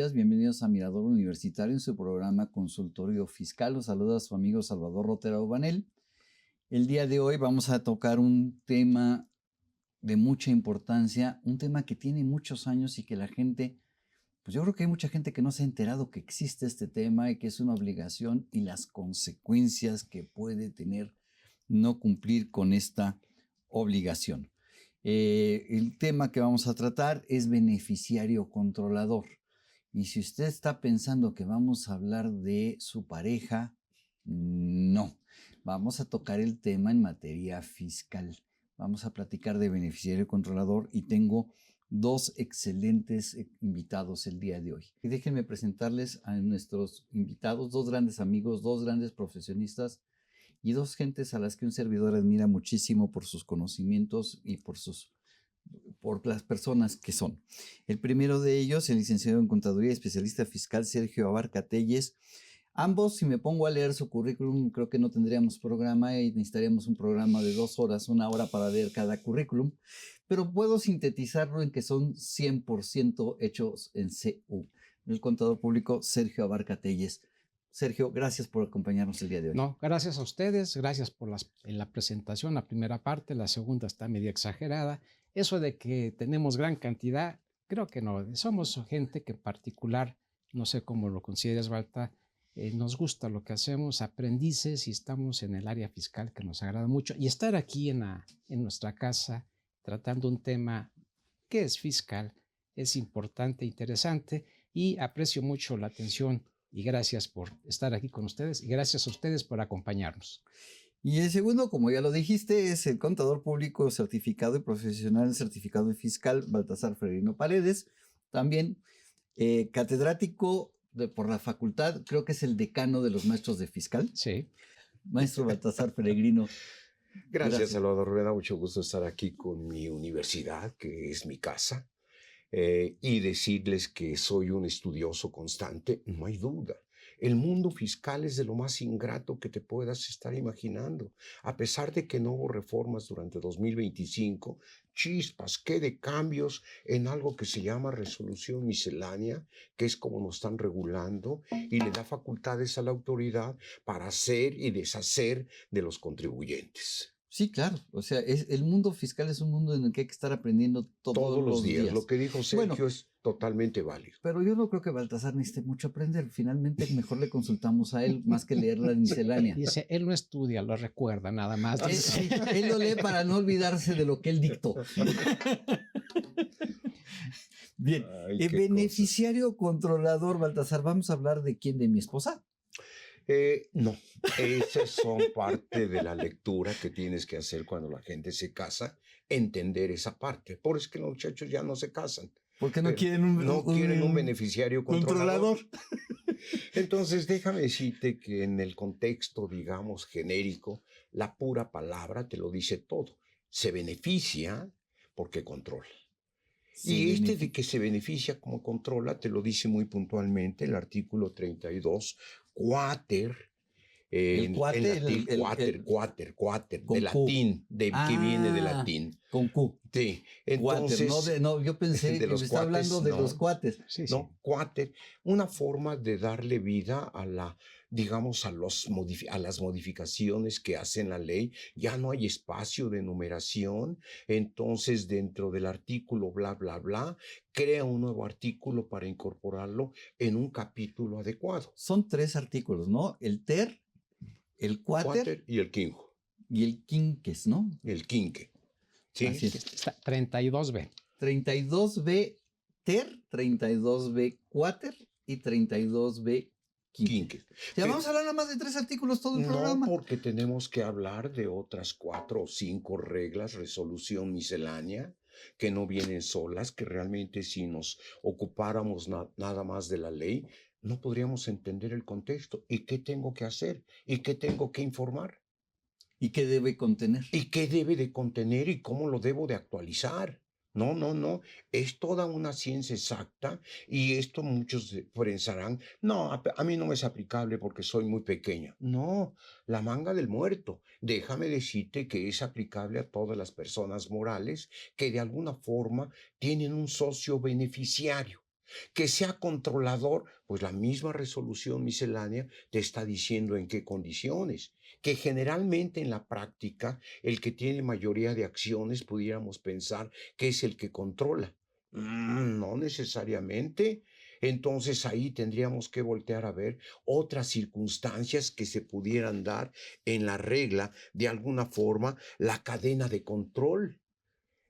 días, bienvenidos a Mirador Universitario en su programa Consultorio Fiscal. Los saluda su amigo Salvador Rotera Ubanel. El día de hoy vamos a tocar un tema de mucha importancia, un tema que tiene muchos años y que la gente, pues yo creo que hay mucha gente que no se ha enterado que existe este tema y que es una obligación y las consecuencias que puede tener no cumplir con esta obligación. El tema que vamos a tratar es beneficiario controlador. Y si usted está pensando que vamos a hablar de su pareja, no. Vamos a tocar el tema en materia fiscal. Vamos a platicar de beneficiario controlador y tengo dos excelentes invitados el día de hoy. Y déjenme presentarles a nuestros invitados, dos grandes amigos, dos grandes profesionistas y dos gentes a las que un servidor admira muchísimo por sus conocimientos y por las personas que son. El primero de ellos, el licenciado en Contaduría y especialista fiscal Sergio Abarca Telles. Ambos, si me pongo a leer su currículum, creo que no tendríamos programa y necesitaríamos un programa de 2 horas, 1 hora para leer cada currículum, pero puedo sintetizarlo en que son 100% hechos en CU. El contador público Sergio Abarca Telles. Sergio, gracias por acompañarnos el día de hoy. No, gracias a ustedes, gracias por en la presentación, la primera parte, la segunda está medio exagerada. Eso de que tenemos gran cantidad, creo que no. Somos gente que en particular, no sé cómo lo consideras, Balta, nos gusta lo que hacemos, aprendices y estamos en el área fiscal que nos agrada mucho. Y estar aquí en nuestra casa tratando un tema que es fiscal es importante, interesante y aprecio mucho la atención. Y gracias por estar aquí con ustedes y gracias a ustedes por acompañarnos. Y el segundo, como ya lo dijiste, es el contador público certificado y profesional certificado y fiscal Baltasar Feregrino Paredes. También catedrático por la facultad, creo que es el decano de los maestros de fiscal. Sí. Maestro Baltasar Feregrino. Gracias, Salvador. Me da mucho gusto estar aquí con mi universidad, que es mi casa. Y decirles que soy un estudioso constante, no hay duda. El mundo fiscal es de lo más ingrato que te puedas estar imaginando. A pesar de que no hubo reformas durante 2025, chispas, qué de cambios en algo que se llama resolución miscelánea, que es como nos están regulando y le da facultades a la autoridad para hacer y deshacer de los contribuyentes. Sí, claro. O sea, el mundo fiscal es un mundo en el que hay que estar aprendiendo todos los días. Lo que dijo Sergio es totalmente válido. Pero yo no creo que Baltasar necesite mucho aprender. Finalmente, mejor le consultamos a él más que leer la miscelánea. Dice, él no estudia, lo recuerda nada más. Él lo lee para no olvidarse de lo que él dictó. Bien, beneficiario controlador, Baltasar, ¿vamos a hablar de quién? ¿De mi esposa? No, esas son parte de la lectura que tienes que hacer cuando la gente se casa, entender esa parte. Por eso es que los muchachos ya no se casan. Porque no quieren un beneficiario controlador. Entonces, déjame decirte que en el contexto, digamos, genérico, la pura palabra te lo dice todo. Se beneficia porque controla. Y de que se beneficia como controla, te lo dice muy puntualmente el artículo 32, quater. Quater, de latín, que viene de latín. Con Q. Sí, entonces... Quater, yo pensé que me estaba hablando de los cuates. Sí, no, sí. Quater, una forma de darle vida a digamos, a las modificaciones que hacen la ley. Ya no hay espacio de numeración, entonces dentro del artículo bla, bla, bla, crea un nuevo artículo para incorporarlo en un capítulo adecuado. Son 3 artículos, ¿no? El ter, el quater y el quinjo. Y el quinques, ¿no? El quinque. Sí. Así es. Está 32B. 32B ter, 32B quater y 32B quinque. Ya vamos a hablar nada más de 3 artículos todo el programa. No, porque tenemos que hablar de otras 4 o 5 reglas, resolución miscelánea, que no vienen solas, que realmente si nos ocupáramos nada más de la ley, no podríamos entender el contexto. ¿Y qué tengo que hacer? ¿Y qué tengo que informar? ¿Y qué debe contener? ¿Y qué debe de contener y cómo lo debo de actualizar? No, es toda una ciencia exacta y esto muchos pensarán, no, a mí no me es aplicable porque soy muy pequeña. No, la manga del muerto. Déjame decirte que es aplicable a todas las personas morales que de alguna forma tienen un socio beneficiario. Que sea controlador, pues la misma resolución miscelánea te está diciendo en qué condiciones. Que generalmente en la práctica el que tiene mayoría de acciones pudiéramos pensar que es el que controla. No necesariamente. Entonces ahí tendríamos que voltear a ver otras circunstancias que se pudieran dar en la regla, de alguna forma, la cadena de control.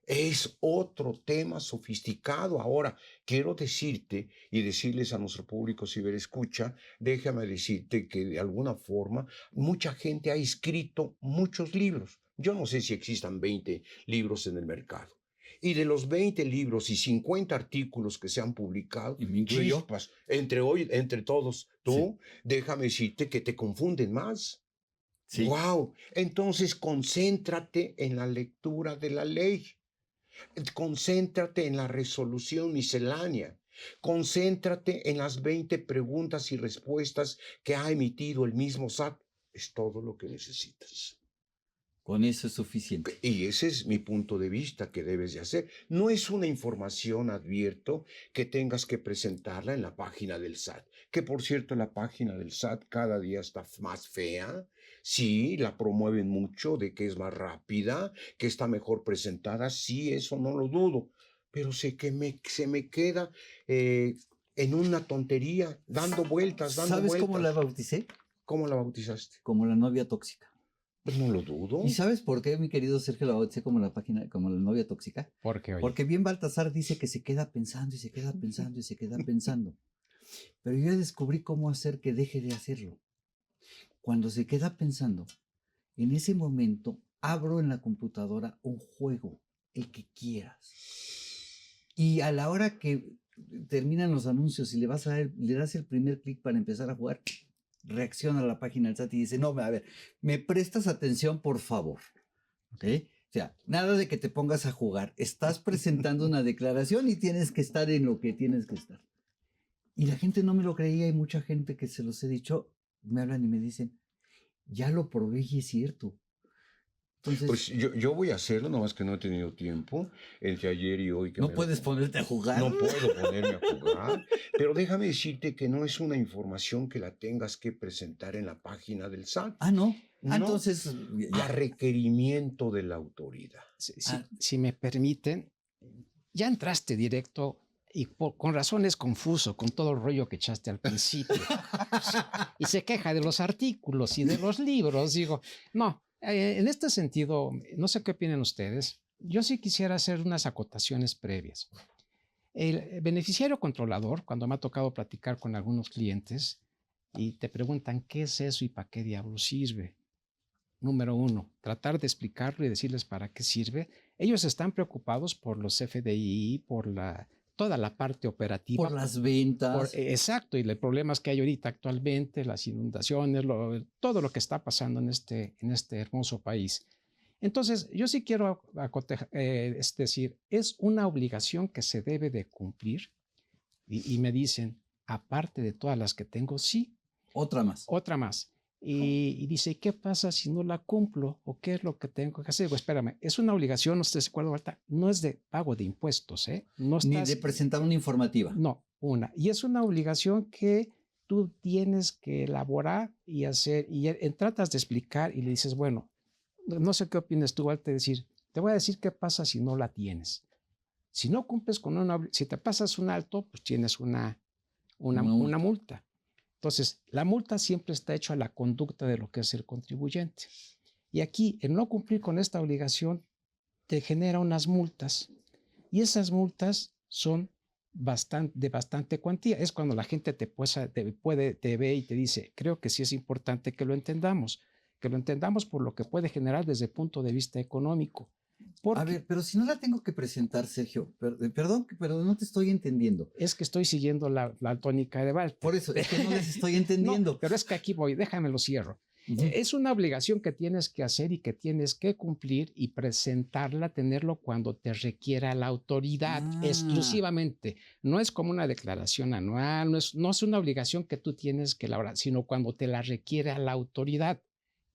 Es otro tema sofisticado. Ahora, quiero decirte y decirles a nuestro público ciberescucha, déjame decirte que de alguna forma mucha gente ha escrito muchos libros. Yo no sé si existan 20 libros en el mercado. Y de los 20 libros y 50 artículos que se han publicado, ¿Y me incluyo? chispas, entre todos, tú, déjame decirte que te confunden más. Sí. ¡Wow! Entonces, concéntrate en la lectura de la ley. Concéntrate en la resolución miscelánea. Concéntrate en las 20 preguntas y respuestas que ha emitido el mismo SAT. Es todo lo que necesitas. Con eso es suficiente. Y ese es mi punto de vista que debes de hacer. No es una información, advierto, que tengas que presentarla en la página del SAT. Que por cierto, la página del SAT cada día está más fea. Sí, la promueven mucho de que es más rápida, que está mejor presentada. Sí, eso no lo dudo. Pero se me queda en una tontería, dando vueltas. ¿Sabes cómo la bauticé? ¿Cómo la bautizaste? Como la novia tóxica. Pues no lo dudo. ¿Y sabes por qué, mi querido Sergio, la bauticé como la página, como la novia tóxica? Porque, oye, Porque bien Baltasar dice que se queda pensando y se queda pensando y se queda pensando. Pero yo ya descubrí cómo hacer que deje de hacerlo. Cuando se queda pensando, en ese momento abro en la computadora un juego, el que quieras. Y a la hora que terminan los anuncios y le das el primer clic para empezar a jugar, reacciona a la página del SAT y dice, no, a ver, me prestas atención, por favor. ¿Ok? O sea, nada de que te pongas a jugar. Estás presentando una declaración y tienes que estar en lo que tienes que estar. Y la gente no me lo creía y mucha gente que se los he dicho, me hablan y me dicen, ya lo probé y es cierto. Entonces, pues yo voy a hacerlo, nomás que no he tenido tiempo entre ayer y hoy. no puedes ponerte a jugar. No puedo ponerme a jugar, pero déjame decirte que no es una información que la tengas que presentar en la página del SAT. Ah, no. No, Entonces, a requerimiento de la autoridad. Si me permiten, ya entraste directo y con razón es confuso con todo el rollo que echaste al principio. Y se queja de los artículos y de los libros. Digo, no, en este sentido, no sé qué opinan ustedes. Yo sí quisiera hacer unas acotaciones previas. El beneficiario controlador, cuando me ha tocado platicar con algunos clientes y te preguntan qué es eso y para qué diablos sirve. Número uno, tratar de explicarlo y decirles para qué sirve. Ellos están preocupados por los FDI, por toda la parte operativa. Por las ventas. Exacto, y los problemas que hay ahorita actualmente, las inundaciones, todo lo que está pasando en este hermoso país. Entonces, yo sí quiero es decir, es una obligación que se debe de cumplir y me dicen, aparte de todas las que tengo, sí. Otra más. Otra más. Y dice, ¿qué pasa si no la cumplo? ¿O qué es lo que tengo que hacer? Digo, espérame, es una obligación, no estoy de acuerdo, no es de pago de impuestos, ¿eh? No Ni de presentar una informativa. No, y es una obligación que tú tienes que elaborar y hacer, y tratas de explicar y le dices, bueno, no sé qué opinas tú, Walter, decir, te voy a decir qué pasa si no la tienes. Si no cumples con si te pasas un alto, pues tienes una multa. Entonces, la multa siempre está hecha a la conducta de lo que es el contribuyente. Y aquí, el no cumplir con esta obligación te genera unas multas. Y esas multas son de bastante cuantía. Es cuando la gente te ve y te dice, creo que sí es importante que lo entendamos por lo que puede generar desde el punto de vista económico. A ver, pero si no la tengo que presentar, Sergio, perdón, pero no te estoy entendiendo. Es que estoy siguiendo la tónica de Walter. Por eso, es que no les estoy entendiendo. No, pero es que aquí voy, déjame lo cierro. Es una obligación que tienes que hacer y que tienes que cumplir y presentarla, tenerlo cuando te requiera la autoridad exclusivamente. No es como una declaración anual, no es una obligación que tú tienes que elaborar, sino cuando te la requiera la autoridad.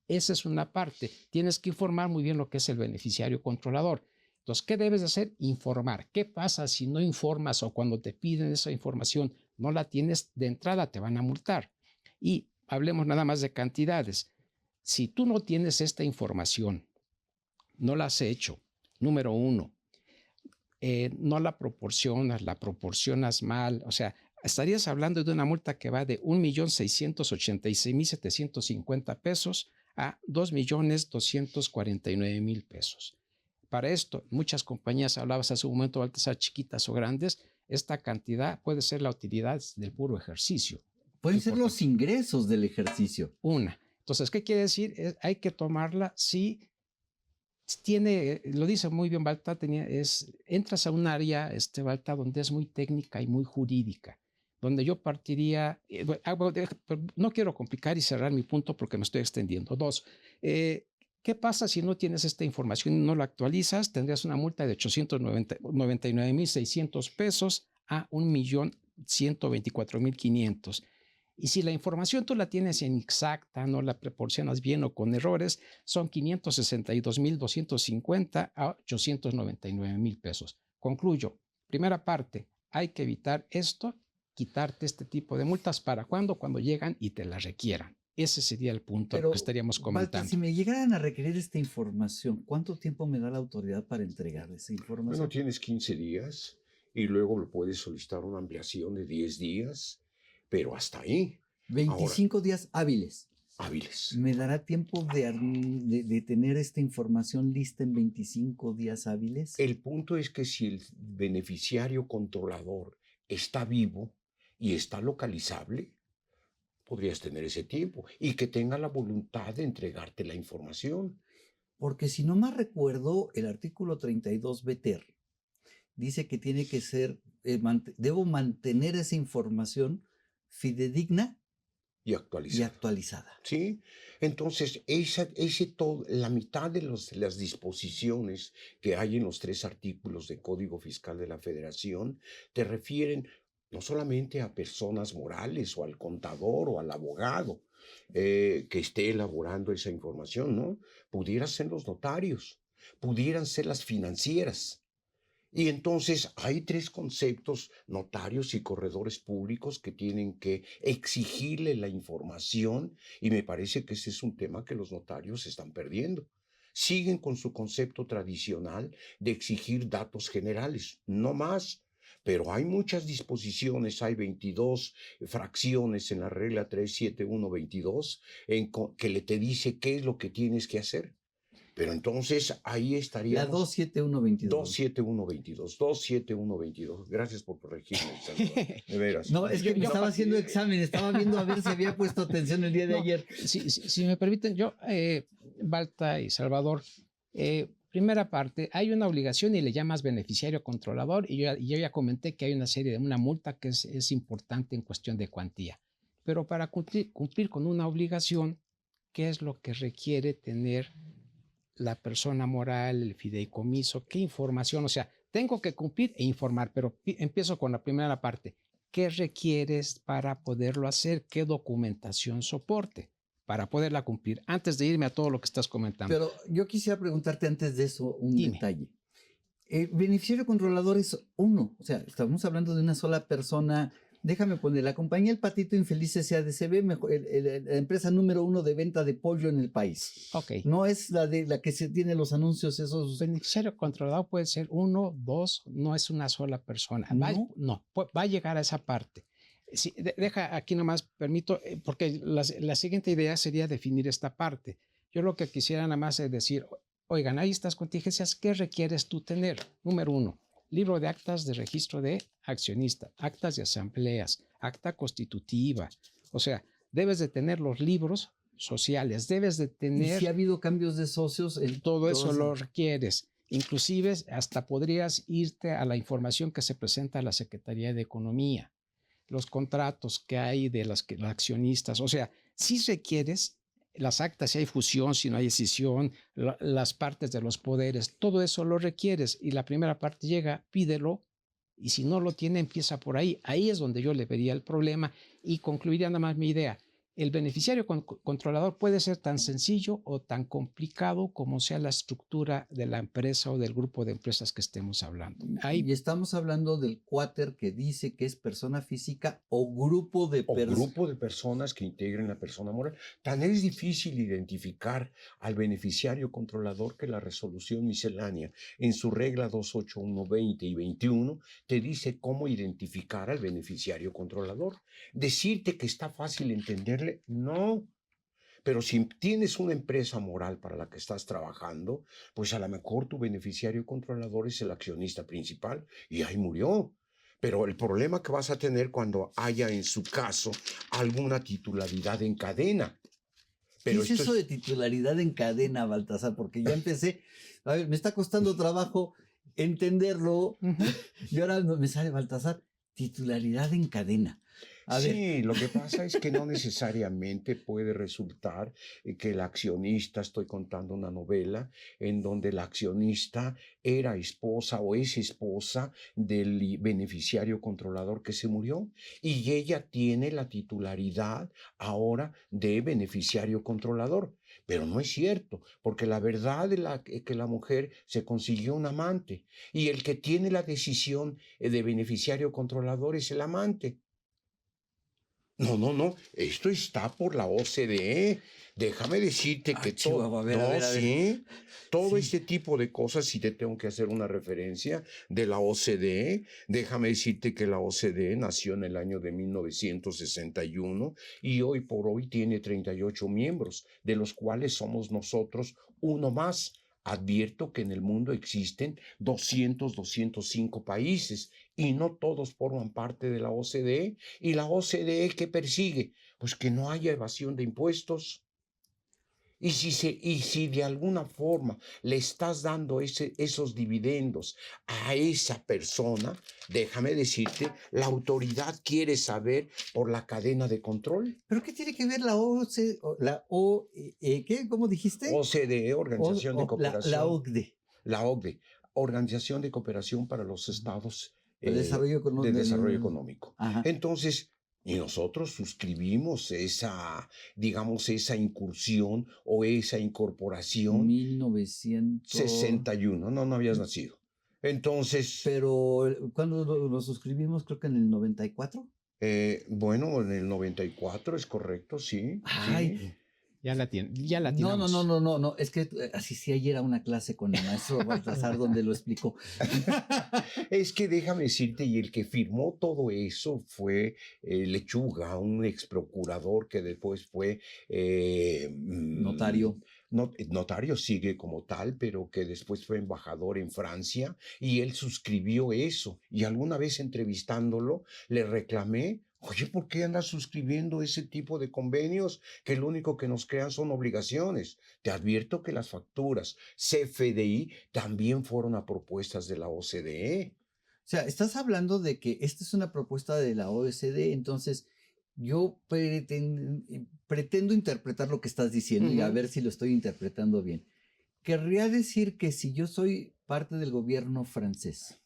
Esa es una parte. Tienes que informar muy bien lo que es el beneficiario controlador. Entonces, ¿qué debes de hacer? Informar. ¿Qué pasa si no informas o cuando te piden esa información no la tienes de entrada, te van a multar? Y hablemos nada más de cantidades. Si tú no tienes esta información, no la has hecho, número uno, no la proporcionas mal, o sea, estarías hablando de una multa que va de 1,686,750 pesos a 2,249,000 pesos. Para esto, muchas compañías, hablabas hace un momento, van a ser chiquitas o grandes, esta cantidad puede ser la utilidad del puro ejercicio. Pueden ser los ingresos del ejercicio. Entonces, ¿qué quiere decir? Hay que tomarla si tiene, lo dice muy bien Balta, entras a un área, Balta, donde es muy técnica y muy jurídica, donde yo partiría, no quiero complicar y cerrar mi punto porque me estoy extendiendo. Dos, ¿qué pasa si no tienes esta información y no la actualizas? Tendrías una multa de 899,600 pesos a 1,124,500. Y si la información tú la tienes inexacta, no la proporcionas bien o con errores, son 562,250 a 899,000 pesos. Concluyo. Primera parte, hay que evitar esto, quitarte este tipo de multas. ¿Para cuándo? Cuando llegan y te la requieran. Ese sería el punto que estaríamos comentando. Balta, si me llegaran a requerir esta información, ¿cuánto tiempo me da la autoridad para entregar esa información? Bueno, tienes 15 días y luego lo puedes solicitar una ampliación de 10 días. Pero hasta ahí. 25 ahora, días hábiles. Hábiles. ¿Me dará tiempo de tener esta información lista en 25 días hábiles? El punto es que si el beneficiario controlador está vivo y está localizable, podrías tener ese tiempo y que tenga la voluntad de entregarte la información. Porque si no mal recuerdo, el artículo 32 BTR dice que tiene que ser, debo mantener esa información fidedigna y actualizada. ¿Sí? Entonces, la mitad de las disposiciones que hay en los 3 artículos del Código Fiscal de la Federación te refieren no solamente a personas morales o al contador o al abogado que esté elaborando esa información, ¿no? Pudieran ser los notarios, pudieran ser las financieras. Y entonces hay 3 conceptos, notarios y corredores públicos, que tienen que exigirle la información, y me parece que ese es un tema que los notarios están perdiendo. Siguen con su concepto tradicional de exigir datos generales, no más. Pero hay muchas disposiciones, hay 22 fracciones en la regla 37122 que te dice qué es lo que tienes que hacer. Pero entonces ahí estaría. La 27122. 27122. Gracias por corregirme, Salvador. De veras. No, es que yo estaba haciendo examen, estaba viendo a ver si había puesto atención el día de ayer. Si me permiten, Balta y Salvador, primera parte, hay una obligación y le llamas beneficiario controlador, y yo ya comenté que hay una multa que es importante en cuestión de cuantía. Pero para cumplir con una obligación, ¿qué es lo que requiere tener la persona moral, el fideicomiso? ¿Qué información? O sea, tengo que cumplir e informar, pero empiezo con la primera parte. ¿Qué requieres para poderlo hacer? ¿Qué documentación soporte para poderla cumplir? Antes de irme a todo lo que estás comentando. Pero yo quisiera preguntarte antes de eso un detalle. El beneficiario controlador es uno. O sea, estamos hablando de una sola persona. Déjame poner, la compañía El Patito Infeliz SADCB, la empresa número 1 de venta de pollo en el país. Ok. No es la que se tiene los anuncios esos. Beneficiario controlador puede ser 1, 2, no es una sola persona. Va a llegar a esa parte. Sí, deja aquí nomás, permito, porque la siguiente idea sería definir esta parte. Yo lo que quisiera nada más es decir, oigan, hay estas contingencias, ¿qué requieres tú tener? Número 1. Libro de actas de registro de accionista, actas de asambleas, acta constitutiva. O sea, debes de tener los libros sociales, debes de tener. ¿Y si ha habido cambios de socios? Todo eso lo requieres. Inclusive hasta podrías irte a la información que se presenta a la Secretaría de Economía, los contratos que hay de los accionistas. O sea, si requieres las actas, si hay fusión, si no hay escisión, las partes de los poderes, todo eso lo requieres. Y la primera parte llega, pídelo, y si no lo tiene, empieza por ahí. Ahí es donde yo le vería el problema y concluiría nada más mi idea. el beneficiario controlador puede ser tan sencillo o tan complicado como sea la estructura de la empresa o del grupo de empresas que estemos hablando. Y estamos hablando del cuáter que dice que es persona física o grupo de personas que integren la persona moral. Tan es difícil identificar al beneficiario controlador que la resolución miscelánea en su regla 281, 20 y 21 te dice cómo identificar al beneficiario controlador. Decirte que está fácil entenderle, no. Pero si tienes una empresa moral para la que estás trabajando, pues a lo mejor tu beneficiario controlador es el accionista principal y ahí murió. Pero el problema que vas a tener cuando haya en su caso alguna titularidad en cadena. Pero ¿qué es eso de titularidad en cadena, Baltasar? Porque ya empecé, a ver, me está costando trabajo entenderlo y ahora me sale Baltasar, titularidad en cadena. Sí, lo que pasa es que no necesariamente puede resultar que el accionista, estoy contando una novela, en donde la accionista era esposa o es esposa del beneficiario controlador que se murió y ella tiene la titularidad ahora de beneficiario controlador. Pero no es cierto, porque la verdad es que la mujer se consiguió un amante y el que tiene la decisión de beneficiario controlador es el amante. No, esto está por la OCDE. Déjame decirte que todo, todo este tipo de cosas, si te tengo que hacer una referencia de la OCDE, déjame decirte que la OCDE nació en el año de 1961 y hoy por hoy tiene 38 miembros, de los cuales somos nosotros uno más. Advierto que en el mundo existen 205 países y no todos forman parte de la OCDE. ¿Y la OCDE qué persigue? Pues que no haya evasión de impuestos. Y si de alguna forma le estás dando esos dividendos a esa persona, déjame decirte, la autoridad quiere saber por la cadena de control. ¿Pero qué tiene que ver la ¿qué? ¿Cómo dijiste? OCDE, Organización de Cooperación. La OCDE. La OCDE, Organización de Cooperación para los Estados de Desarrollo Económico. Ajá. Entonces, y nosotros suscribimos esa incursión o esa incorporación. 1961. No habías nacido. Entonces. Pero, ¿cuándo lo suscribimos? Creo que en el 94. Bueno, en el 94 es correcto, sí. Ay. Sí. Ya la tenemos. No, es que así sí, ayer era una clase con el maestro Baltasar donde lo explicó. Es que déjame decirte, y el que firmó todo eso fue Lechuga, un ex procurador que después fue notario. Notario sigue como tal, pero que después fue embajador en Francia, y él suscribió eso. Y alguna vez entrevistándolo, le reclamé, oye, ¿por qué andas suscribiendo ese tipo de convenios que lo único que nos crean son obligaciones? Te advierto que las facturas CFDI también fueron a propuestas de la OCDE. O sea, estás hablando de que esta es una propuesta de la OCDE, entonces yo pretendo interpretar lo que estás diciendo y a ver si lo estoy interpretando bien. Querría decir que si yo soy parte del gobierno francés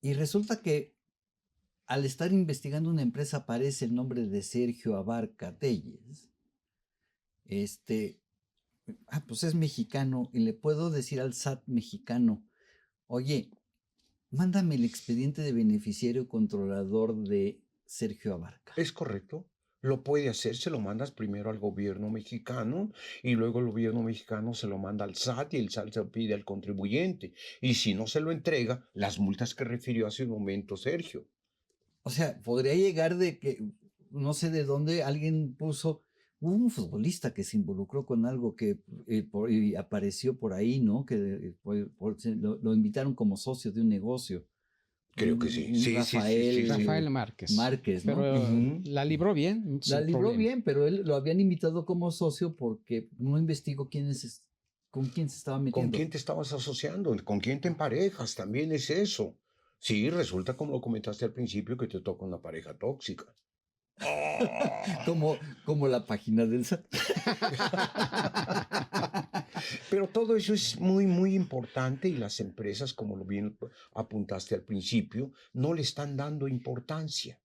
y resulta que al estar investigando una empresa aparece el nombre de Sergio Abarca Telles, pues es mexicano y le puedo decir al SAT mexicano, oye, mándame el expediente de beneficiario controlador de Sergio Abarca. Es correcto. Lo puede hacer, se lo mandas primero al gobierno mexicano y luego el gobierno mexicano se lo manda al SAT y el SAT se lo pide al contribuyente. Y si no se lo entrega, las multas que refirió hace un momento Sergio. O sea, podría llegar de que, no sé de dónde, alguien puso, hubo un futbolista que se involucró con algo que y apareció por ahí, ¿no? Que lo invitaron como socio de un negocio. Creo que sí. Rafael Márquez. Márquez, ¿no? Pero la libró bien. La libró bien, pero él lo habían invitado como socio porque no investigó con quién se estaba metiendo. ¿Con quién te estabas asociando? ¿Con quién te emparejas? También es eso. Sí, resulta, como lo comentaste al principio, que te toca una pareja tóxica. Como la página del SAT. Pero todo eso es muy, muy importante y las empresas, como lo bien apuntaste al principio, no le están dando importancia.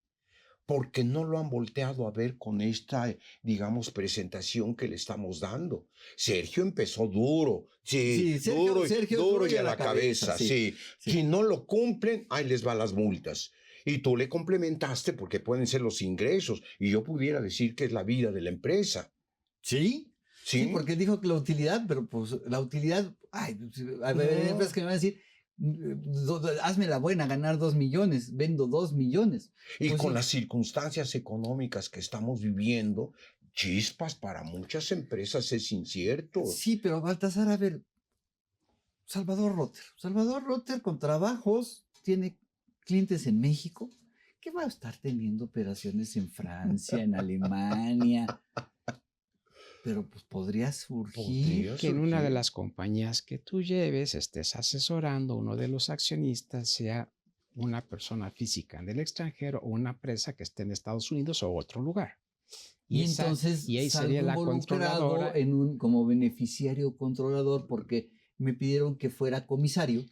porque no lo han volteado a ver con esta, digamos, presentación que le estamos dando. Sergio empezó duro, sí, Sí, Sergio, duro y y a la cabeza, sí, sí. sí. Si no lo cumplen, ahí les van las multas. Y tú le complementaste porque pueden ser los ingresos, y yo pudiera decir que es la vida de la empresa. ¿Sí? Sí, ¿Sí? porque dijo que la utilidad, pero pues la utilidad, ay, a ver, hay No. empresas que me van a decir, hazme la buena, ganar 2 millones, vendo 2 millones. Y Pues con sí, las circunstancias económicas que estamos viviendo, chispas para muchas empresas es incierto. sí, pero Baltasar, a ver, Salvador Rotter con trabajos, tiene clientes en México, que va a estar teniendo operaciones en Francia, en Alemania, pero pues podría surgir. Podría Que en una de surgir. las compañías que tú lleves estés asesorando, uno de los accionistas sea una persona física del extranjero o una empresa que esté en Estados Unidos o otro lugar. Y esa- entonces y ahí sería salgo la involucrado controladora. como beneficiario controlador porque me pidieron que fuera comisario,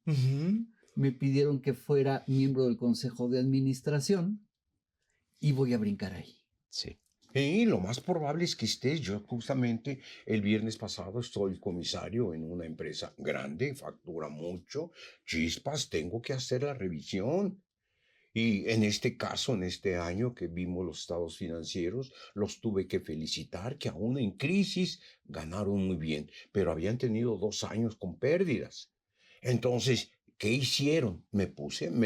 Ujú. me pidieron que fuera miembro del consejo de administración y voy a brincar ahí. Sí. Y lo más probable es que estés. Yo justamente el viernes pasado estoy comisario en una empresa grande, factura mucho. Chispas, tengo que hacer la revisión. Y en este caso, en este año que vimos los estados financieros, los tuve que felicitar que aún en crisis ganaron muy bien, pero habían tenido 2 años con pérdidas. Entonces, ¿qué hicieron? Me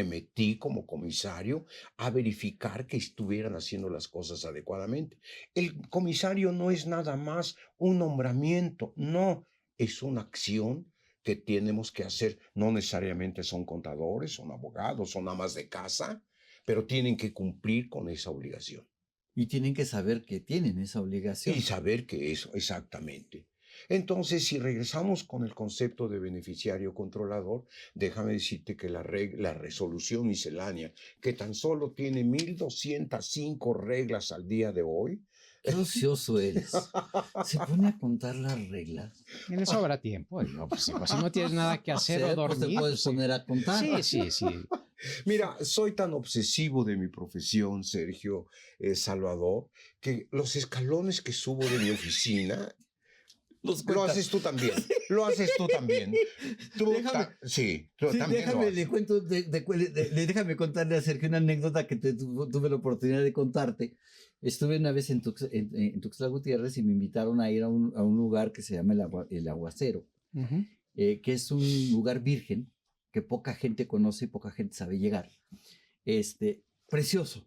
metí como comisario a verificar que estuvieran haciendo las cosas adecuadamente. El comisario no es nada más un nombramiento, no, es una acción que tenemos que hacer. No necesariamente son contadores, son abogados, son amas de casa, pero tienen que cumplir con esa obligación. Y tienen que saber que tienen esa obligación. Y saber que eso, exactamente. Entonces, si regresamos con el concepto de beneficiario controlador, déjame decirte que la resolución miscelánea, que tan solo tiene 1,205 reglas al día de hoy. Qué ocioso eres. Se pone a contar las reglas. Y le sobra tiempo. No, pues, si no tienes nada que hacer o Pues te dormir. puedes pues, poner a contar. sí. Mira, soy tan obsesivo de mi profesión, Sergio, Salvador, que los escalones que subo de mi oficina, Los lo cuenta. haces tú también. Lo haces tú también. Tú sí, tú Sí, también lo déjame, haces. le cuento, déjame contarle a Sergio una anécdota que tuve la oportunidad de contarte. Estuve una vez en Tuxtla Gutiérrez y me invitaron a ir a un lugar que se llama el Aguacero, Ujú. que es un lugar virgen que poca gente conoce y poca gente sabe llegar. Precioso.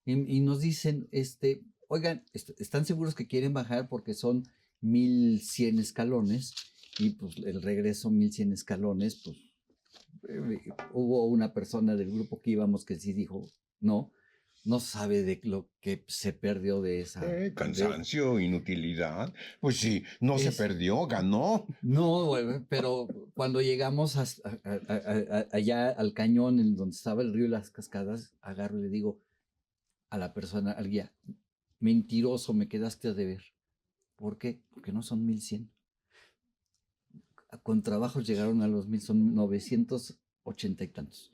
Y nos dicen, oigan, ¿están seguros que quieren bajar? Porque son 1,100 escalones y pues el regreso 1,100 escalones, pues hubo una persona del grupo que íbamos que sí dijo, no sabe de lo que se perdió de esa. Cansancio, inutilidad. Pues sí, no se Es- perdió, ganó. No, güey, pero cuando llegamos allá al cañón en donde estaba el río y las cascadas, agarro y le digo a la persona, al guía, mentiroso, me quedaste a deber. ¿Por qué? Porque no son 1,100. Con trabajos llegaron a los 1,000, son 980 y tantos.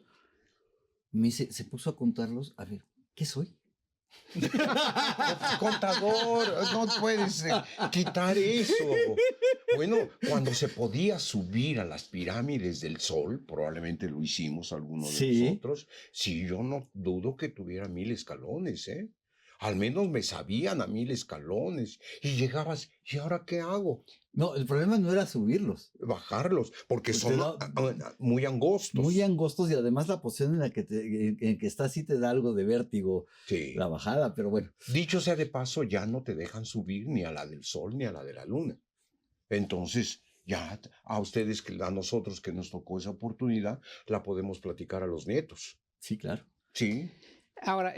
Me dice, se puso a contarlos, a ver, ¿qué soy? Contador, no puedes quitar eso. Bueno, cuando se podía subir a las pirámides del Sol, probablemente lo hicimos algunos de Sí. nosotros, sí, yo no dudo que tuviera 1,000 escalones, ¿eh? Al menos me sabían a 1,000 escalones. Y llegabas, ¿y ahora qué hago? No, el problema no era subirlos. Bajarlos, porque Pues son muy angostos. Muy angostos y además la posición en la que estás sí te da algo de vértigo Sí. la bajada, pero bueno. Dicho sea de paso, ya no te dejan subir ni a la del Sol ni a la de la Luna. Entonces, ya a ustedes, a nosotros que nos tocó esa oportunidad, la podemos platicar a los nietos. Sí, claro. Sí. Ahora,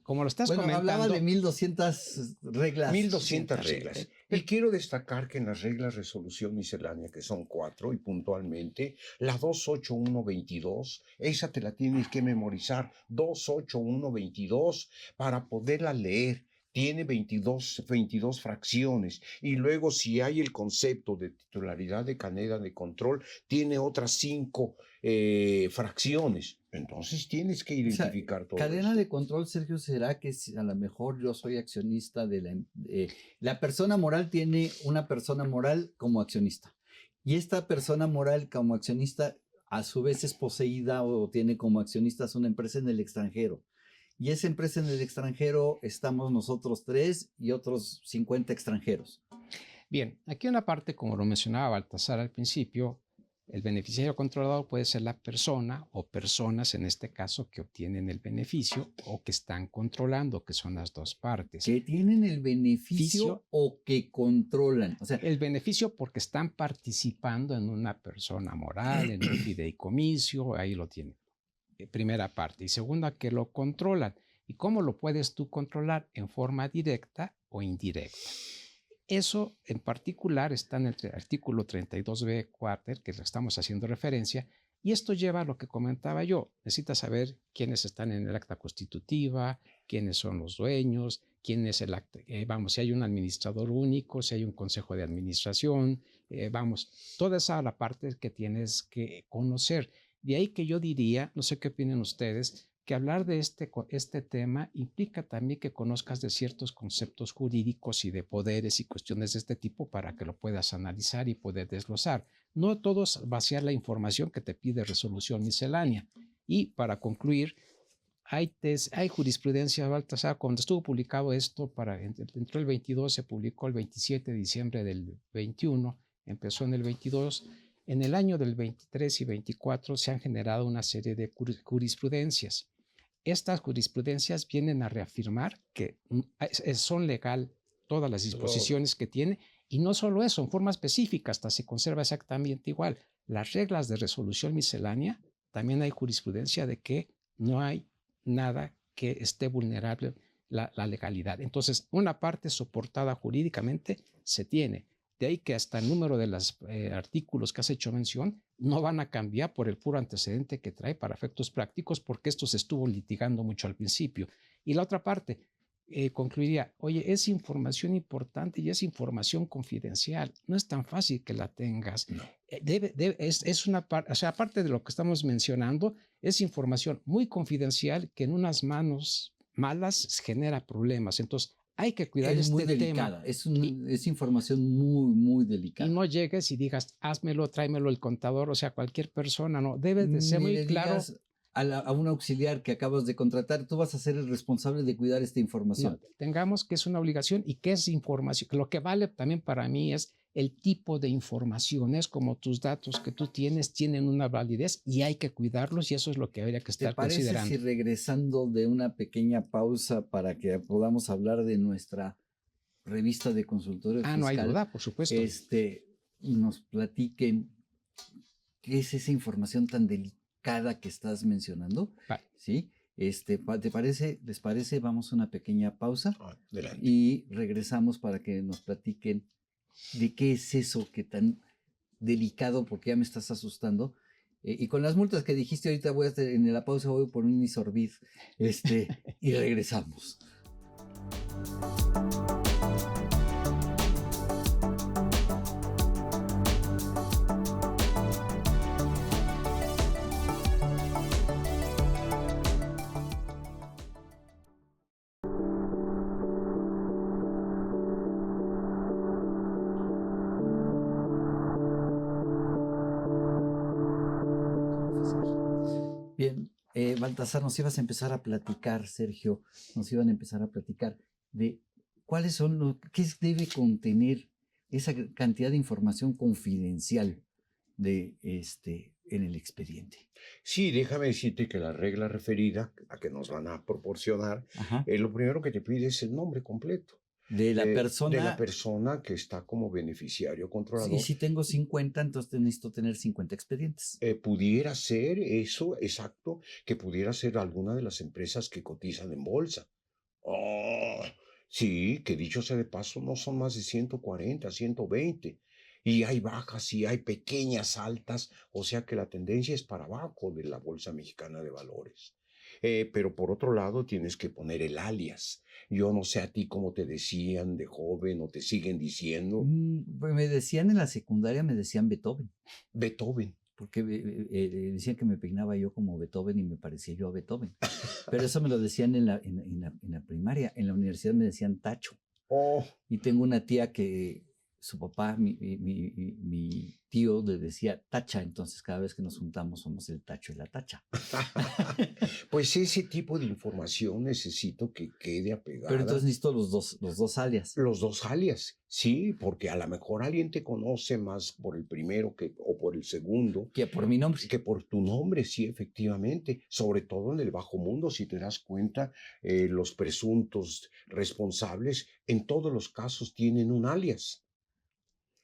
como lo estás Bueno, comentando. hablaba de 1,200 reglas. 1,200 Sí, reglas. Y quiero destacar que en las reglas resolución miscelánea, que son 4, y puntualmente, la 28122, esa te la tienes que memorizar, 28122, para poderla leer. tiene 22 fracciones. Y luego, si hay el concepto de titularidad de cadena de control, tiene otras 5 fracciones. Entonces tienes que identificar todo cadena esto. de control, Sergio, será que si a lo mejor yo soy accionista de la persona moral tiene una persona moral como accionista. Y esta persona moral como accionista a su vez es poseída o tiene como accionistas una empresa en el extranjero. Y esa empresa en el extranjero estamos nosotros 3 y otros 50 extranjeros. Bien, aquí una parte, como lo mencionaba Baltasar al principio, el beneficiario controlador puede ser la persona o personas, en este caso, que obtienen el beneficio o que están controlando, que son las dos partes. Que tienen el beneficio o que controlan. O sea, el beneficio porque están participando en una persona moral, en un fideicomiso, ahí lo tienen. Primera parte. Y segunda, que lo controlan. ¿Y cómo lo puedes tú controlar? En forma directa o indirecta. Eso en particular está en el artículo 32b cuarter, que le estamos haciendo referencia, y esto lleva a lo que comentaba yo. Necesitas saber quiénes están en el acta constitutiva, quiénes son los dueños, quién es el acta, si hay un administrador único, si hay un consejo de administración, toda esa la parte que tienes que conocer. De ahí que yo diría, no sé qué opinan ustedes, que hablar de este tema implica también que conozcas de ciertos conceptos jurídicos y de poderes y cuestiones de este tipo para que lo puedas analizar y poder desglosar. No todo es vaciar la información que te pide resolución miscelánea. Y para concluir, hay jurisprudencia, Baltasar, cuando estuvo publicado esto, entró el 22, se publicó el 27 de diciembre del 21, empezó en el 22. En el año del 23 y 24 se han generado una serie de jurisprudencias. Estas jurisprudencias vienen a reafirmar que son legal todas las disposiciones que tiene, y no solo eso, en forma específica, hasta se conserva exactamente igual. Las reglas de resolución miscelánea, también hay jurisprudencia de que no hay nada que esté vulnerable la legalidad. Entonces, una parte soportada jurídicamente se tiene. De ahí que hasta el número de los artículos que has hecho mención no van a cambiar por el puro antecedente que trae para efectos prácticos, porque esto se estuvo litigando mucho al principio. Y la otra parte, concluiría, oye, es información importante y es información confidencial. No es tan fácil que la tengas. No. Es una parte, o sea, aparte de lo que estamos mencionando, es información muy confidencial que en unas manos malas genera problemas. Entonces, hay que cuidar es este muy delicada. tema. Es información muy, muy delicada. Y no llegues y digas, házmelo, tráemelo el contador, o sea, cualquier persona, no. Debe de ser muy claro. A un auxiliar que acabas de contratar, tú vas a ser el responsable de cuidar esta información. No, tengamos que es una obligación y que es información. Lo que vale también para mí es el tipo de información. Es como tus datos que tú tienes tienen una validez y hay que cuidarlos, y eso es lo que habría que estar considerando. ¿Te parece si regresando de una pequeña pausa para que podamos hablar de nuestra revista de consultorio fiscal? No hay duda, por supuesto. Nos platiquen qué es esa información tan delicada que estás mencionando. Vale. ¿Sí? ¿Les parece? Vamos a una pequeña pausa y regresamos para que nos platiquen de qué es eso que tan delicado, porque ya me estás asustando. Y con las multas que dijiste ahorita, en la pausa voy por un Isorbit, y regresamos. Bien, Baltasar, nos ibas a empezar a platicar, Sergio, nos iban a empezar a platicar de qué debe contener esa cantidad de información confidencial en el expediente. Sí, déjame decirte que la regla referida a que nos van a proporcionar, lo primero que te pide es el nombre completo. De la persona que está como beneficiario controlador. Y si tengo 50, entonces necesito tener 50 expedientes. Pudiera ser eso, exacto, que pudiera ser alguna de las empresas que cotizan en bolsa. Sí, que dicho sea de paso, no son más de 140, 120. Y hay bajas y hay pequeñas altas, o sea que la tendencia es para abajo de la Bolsa Mexicana de Valores. Pero por otro lado tienes que poner el alias. Yo no sé a ti cómo te decían de joven o te siguen diciendo. Pues me decían en la secundaria, me decían Beethoven, Beethoven. porque decían que me peinaba yo como Beethoven y me parecía yo a Beethoven. Pero eso me lo decían en la primaria. En la universidad me decían Tacho. Oh, Y tengo una tía que su papá, mi tío, le decía Tacha, entonces cada vez que nos juntamos somos el Tacho y la Tacha. pues ese tipo de información necesito que quede apegada. Pero entonces necesito los dos alias. Los dos alias, sí, porque a lo mejor alguien te conoce más por el primero o por el segundo. Que por mi nombre. Que por tu nombre, sí, efectivamente. Sobre todo en el bajo mundo, si te das cuenta, los presuntos responsables en todos los casos tienen un alias.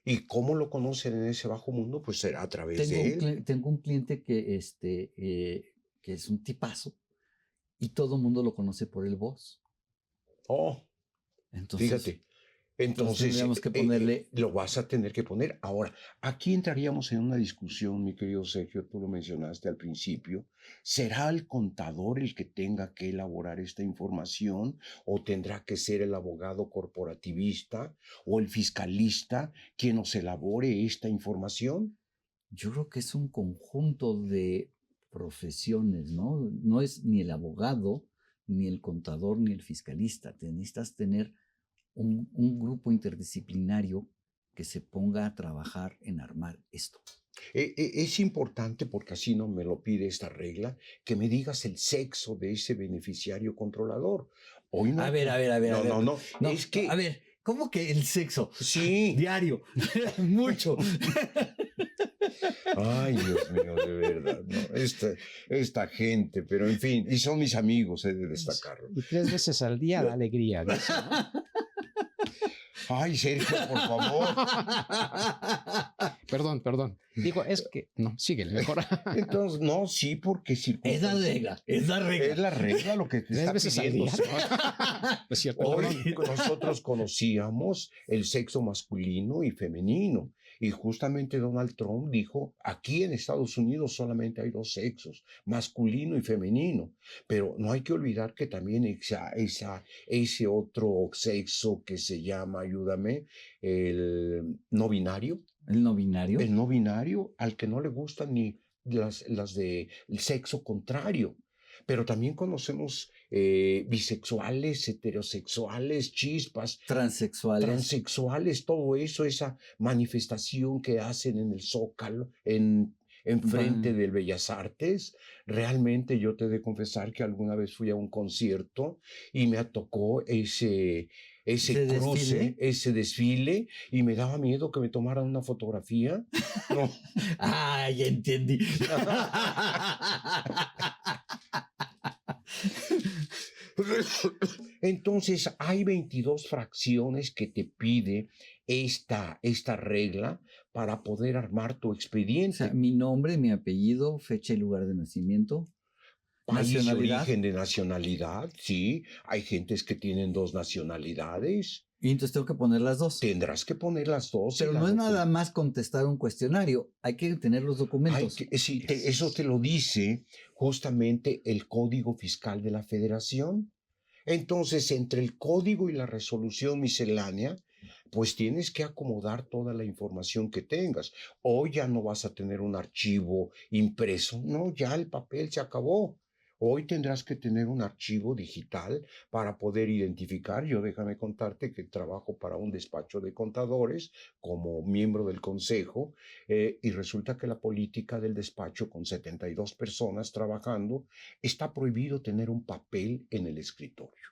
¿Y cómo lo conocen en ese bajo mundo? Pues será a través de él. Tengo un cliente que es un tipazo y todo el mundo lo conoce por el voz. Oh, Entonces, fíjate. Entonces, tendríamos que ponerle... lo vas a tener que poner. Ahora, aquí entraríamos en una discusión, mi querido Sergio, tú lo mencionaste al principio. ¿Será el contador el que tenga que elaborar esta información o tendrá que ser el abogado corporativista o el fiscalista quien nos elabore esta información? Yo creo que es un conjunto de profesiones, ¿no? No es ni el abogado, ni el contador, ni el fiscalista. Te necesitas tener un grupo interdisciplinario que se ponga a trabajar en armar esto. Es importante, porque así no me lo pide esta regla, que me digas el sexo de ese beneficiario controlador. Hoy no. A ver. No. Es que. A ver, ¿cómo que el sexo? Sí. Diario. Mucho. Ay, Dios mío, de verdad, ¿no? Esta gente, pero en fin, y son mis amigos, he de destacarlo. Y 3 veces al día da alegría, dice, ¿no? Ay, Sergio, por favor. Perdón. Digo, es que... No, síguele, mejor. Entonces, no, sí, porque Es la regla. Es la regla lo que te 3 está veces al pidiendo. día. Es cierto. Hoy Perdón. nosotros conocíamos el sexo masculino y femenino. Y justamente Donald Trump dijo, aquí en Estados Unidos solamente hay 2 sexos, masculino y femenino. Pero no hay que olvidar que también ese otro sexo que se llama, ayúdame, el no binario. ¿El no binario? El no binario, al que no le gustan ni las del sexo contrario. Pero también conocemos bisexuales, heterosexuales, chispas, transexuales, todo eso, esa manifestación que hacen en el Zócalo, en frente del Bellas Artes. Realmente yo te he de confesar que alguna vez fui a un concierto y me tocó ese cruce, ese desfile, y me daba miedo que me tomaran una fotografía. No. Ya entendí. Entonces, hay 22 fracciones que te pide esta regla para poder armar tu expediente. O sea, mi nombre, mi apellido, fecha y lugar de nacimiento. País de origen, de nacionalidad, sí. Hay gentes que tienen 2 nacionalidades. Y entonces tengo que poner las 2. Tendrás que poner las 2. Pero no es nada más contestar un cuestionario, hay que tener los documentos. Sí, eso te lo dice justamente el Código Fiscal de la Federación. Entonces, entre el código y la resolución miscelánea, pues tienes que acomodar toda la información que tengas. Hoy ya no vas a tener un archivo impreso, no, ya el papel se acabó. Hoy tendrás que tener un archivo digital para poder identificar. Yo déjame contarte que trabajo para un despacho de contadores como miembro del consejo, y resulta que la política del despacho, con 72 personas trabajando, está prohibido tener un papel en el escritorio.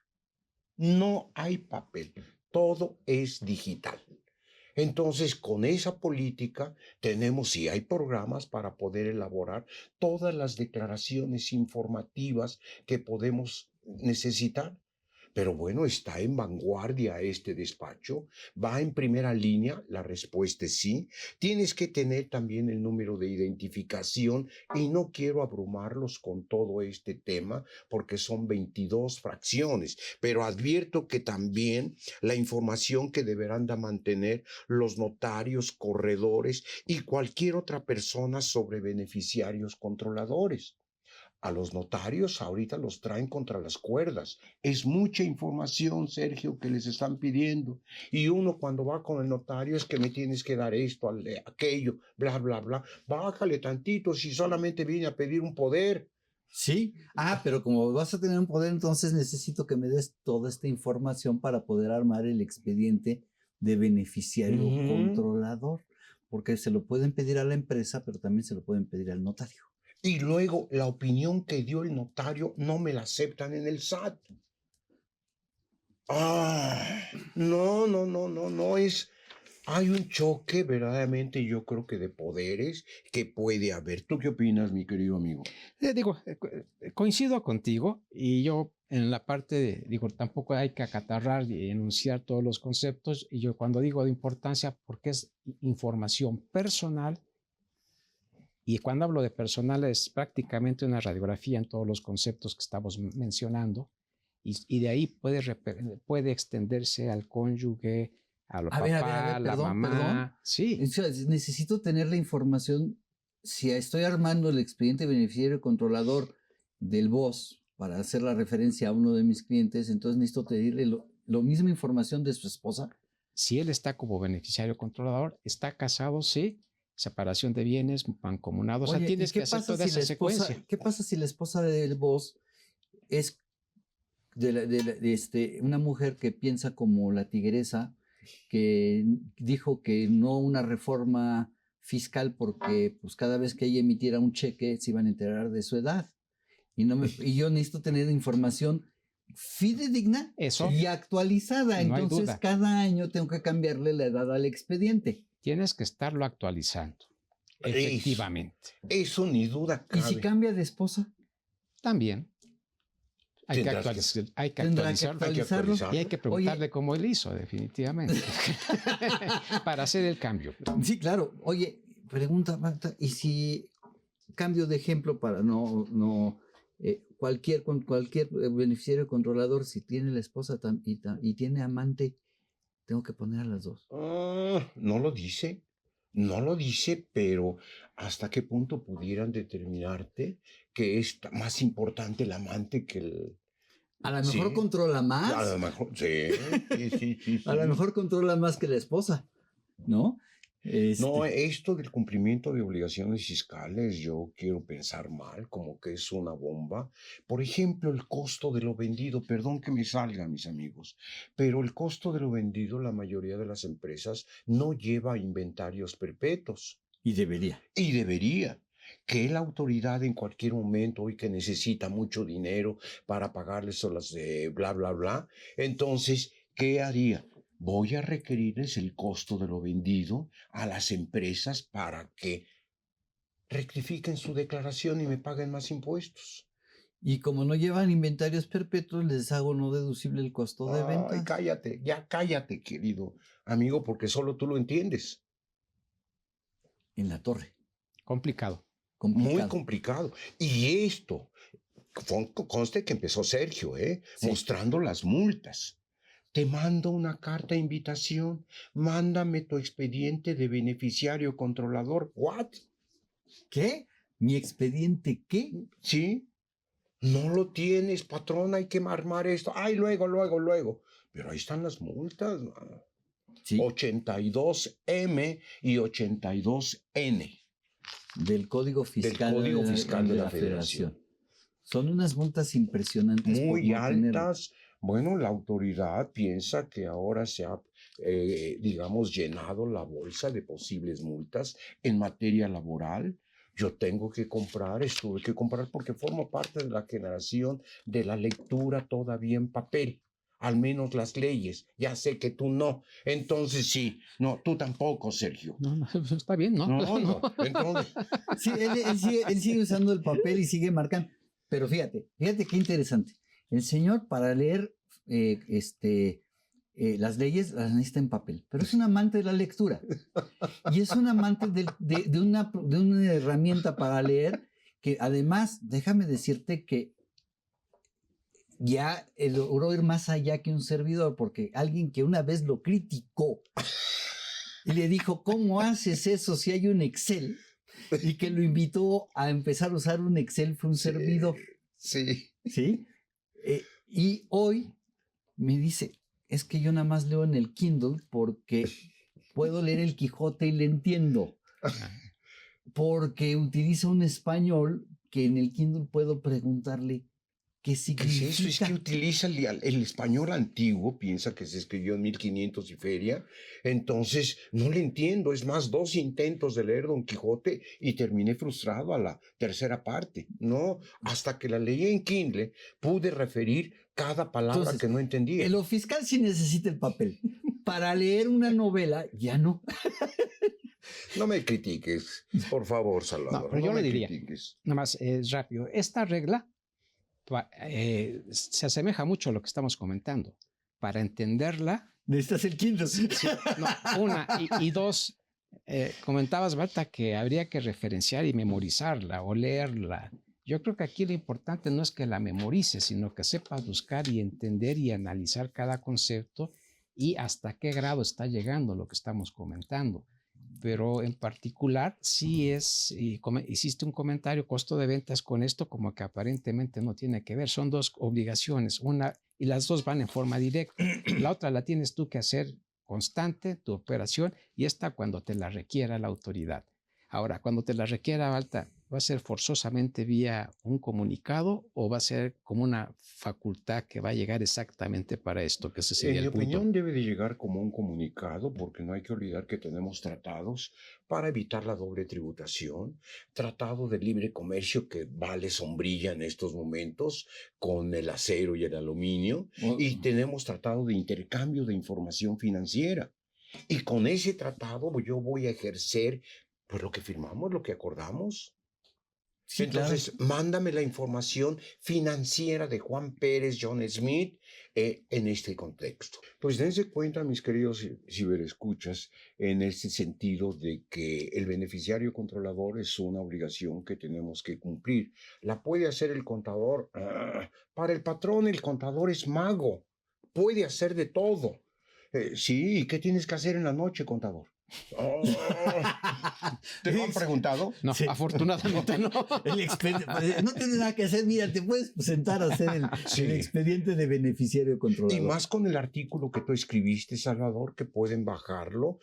No hay papel, todo es digital. Entonces, con esa política tenemos, sí, hay programas para poder elaborar todas las declaraciones informativas que podemos necesitar. Pero bueno, está en vanguardia este despacho, va en primera línea, la respuesta es sí. Tienes que tener también el número de identificación y no quiero abrumarlos con todo este tema porque son 22 fracciones, pero advierto que también la información que deberán de mantener los notarios, corredores y cualquier otra persona sobre beneficiarios controladores. A los notarios ahorita los traen contra las cuerdas. Es mucha información, Sergio, que les están pidiendo. Y uno cuando va con el notario es que me tienes que dar esto, aquello, bla, bla, bla. Bájale tantito si solamente vine a pedir un poder. Sí. Pero como vas a tener un poder, entonces necesito que me des toda esta información para poder armar el expediente de beneficiario controlador. Porque se lo pueden pedir a la empresa, pero también se lo pueden pedir al notario. Y luego la opinión que dio el notario no me la aceptan en el SAT. No es... Hay un choque verdaderamente, yo creo que de poderes que puede haber. ¿Tú qué opinas, mi querido amigo? Coincido contigo y yo en la parte tampoco hay que acatarrar y enunciar todos los conceptos. Y yo cuando digo de importancia, porque es información personal. Y cuando hablo de personal es prácticamente una radiografía en todos los conceptos que estamos mencionando y de ahí puede extenderse al cónyuge, a los papás, la mamá. Sí. Necesito tener la información. Si estoy armando el expediente beneficiario controlador del BOS para hacer la referencia a uno de mis clientes, entonces necesito pedirle lo misma información de su esposa. Si él está como beneficiario controlador, está casado, sí. Separación de bienes, mancomunados. O sea, tienes que hacer toda esa secuencia. ¿Qué pasa si la esposa del boss es una mujer que piensa como la tigresa, que dijo que no una reforma fiscal porque pues cada vez que ella emitiera un cheque se iban a enterar de su edad? Y yo necesito tener información fidedigna y actualizada. No, entonces cada año tengo que cambiarle la edad al expediente. Tienes que estarlo actualizando, efectivamente. Eso ni duda cabe. ¿Y si cambia de esposa? También. Hay que actualizarlo. Y hay que preguntarle cómo él hizo, definitivamente, para hacer el cambio. Sí, claro. Oye, pregunta, Marta, ¿y si cambio de ejemplo para cualquier beneficiario controlador, si tiene la esposa y tiene amante, tengo que poner a las dos? No lo dice, pero ¿hasta qué punto pudieran determinarte que es más importante el amante que el... A lo mejor controla más. A lo mejor, sí. A lo mejor controla más que la esposa, ¿no? No, esto del cumplimiento de obligaciones fiscales, yo quiero pensar mal, como que es una bomba. Por ejemplo, el costo de lo vendido, perdón que me salga, mis amigos, pero el costo de lo vendido, la mayoría de las empresas no lleva inventarios perpetuos. Y debería. Que la autoridad en cualquier momento, hoy que necesita mucho dinero para pagarles a las de bla, bla, bla, entonces, ¿qué haría? Voy a requerirles el costo de lo vendido a las empresas para que rectifiquen su declaración y me paguen más impuestos. Y como no llevan inventarios perpetuos, les hago no deducible el costo de venta. Ay, cállate, querido amigo, porque solo tú lo entiendes. En la torre. Complicado. Muy complicado. Y esto, conste que empezó Sergio, mostrando las multas. Te mando una carta de invitación. Mándame tu expediente de beneficiario controlador. ¿What? ¿Qué? ¿Mi expediente qué? Sí. No lo tienes, patrón. Hay que armar esto. Ay, luego. Pero ahí están las multas. Sí. 82M y 82N. Del Código Fiscal, de la Federación. Son unas multas impresionantes. Muy altas. Bueno, la autoridad piensa que ahora se ha, llenado la bolsa de posibles multas en materia laboral. Yo tuve que comprar porque formo parte de la generación de la lectura todavía en papel. Al menos las leyes. Ya sé que tú no. Entonces sí. No, tú tampoco, Sergio. No, está bien, ¿no? No. Entonces... Sí, él sigue usando el papel y sigue marcando. Pero fíjate qué interesante. El señor para leer las leyes las necesita en papel, pero es un amante de la lectura. Y es un amante de una herramienta para leer que además, déjame decirte que ya logró ir más allá que un servidor, porque alguien que una vez lo criticó y le dijo, ¿cómo haces eso si hay un Excel? y que lo invitó a empezar a usar un Excel, fue un servidor. Sí. ¿Sí? Y hoy me dice, es que yo nada más leo en el Kindle porque puedo leer el Quijote y le entiendo. Porque utiliza un español que en el Kindle puedo preguntarle qué ¿Qué es significa. eso? Es que utiliza el español antiguo, piensa que se escribió en 1500 y feria, entonces no le entiendo. Es más, 2 intentos de leer Don Quijote y terminé frustrado a la tercera parte. No, hasta que la leí en Kindle pude referir cada palabra Entonces, que no entendía. En lo fiscal sí necesita el papel. Para leer una novela, ya no. No me critiques, por favor, Salvador. No, pero yo me le diría, critiques. nada más rápido, esta regla se asemeja mucho a lo que estamos comentando. Para entenderla, Necesitas el Kindle. no, una, y dos, comentabas, Berta, que habría que referenciar y memorizarla o leerla. Yo creo que aquí lo importante no es que la memorices, sino que sepas buscar y entender y analizar cada concepto y hasta qué grado está llegando lo que estamos comentando. Pero en particular, sí hiciste un comentario, costo de ventas con esto, como que aparentemente no tiene que ver. Son dos obligaciones, una, y las dos van en forma directa. La otra la tienes tú que hacer constante, tu operación, y esta cuando te la requiera la autoridad. Ahora, cuando te la requiera, Balta, ¿va a ser forzosamente vía un comunicado o va a ser como una facultad que va a llegar exactamente para esto? Que ese sería En mi el punto. opinión debe de llegar como un comunicado, porque no hay que olvidar que tenemos tratados para evitar la doble tributación, tratado de libre comercio que vale sombrilla en estos momentos con el acero y el aluminio, y tenemos tratado de intercambio de información financiera. Y con ese tratado yo voy a ejercer pues lo que firmamos, lo que acordamos. Sí, Entonces, claro. mándame la información financiera de Juan Pérez, John Smith, en este contexto. Pues dense cuenta, mis queridos ciberescuchas, en este sentido de que el beneficiario controlador es una obligación que tenemos que cumplir. ¿La puede hacer el contador? Para el patrón, el contador es mago. Puede hacer de todo. Sí, ¿y qué tienes que hacer en la noche, contador? Oh, ¿te lo han preguntado? No, Sí. afortunadamente no. No tienes nada que hacer, mira, te puedes sentar a hacer el expediente de beneficiario controlador. Y más con el artículo que tú escribiste, Salvador, que pueden bajarlo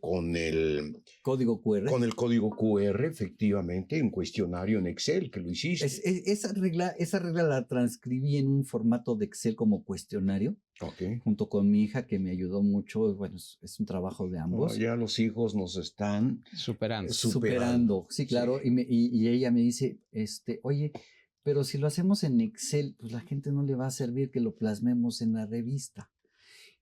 con el código QR. Con el código QR, efectivamente, un cuestionario en Excel que lo hiciste. Esa regla la transcribí en un formato de Excel como cuestionario. Okay. Junto con mi hija que me ayudó mucho. Bueno, es un trabajo de ambos. Ya los hijos nos están superando. Sí, claro. Sí. Y ella me dice, oye, pero si lo hacemos en Excel, pues la gente no le va a servir que lo plasmemos en la revista.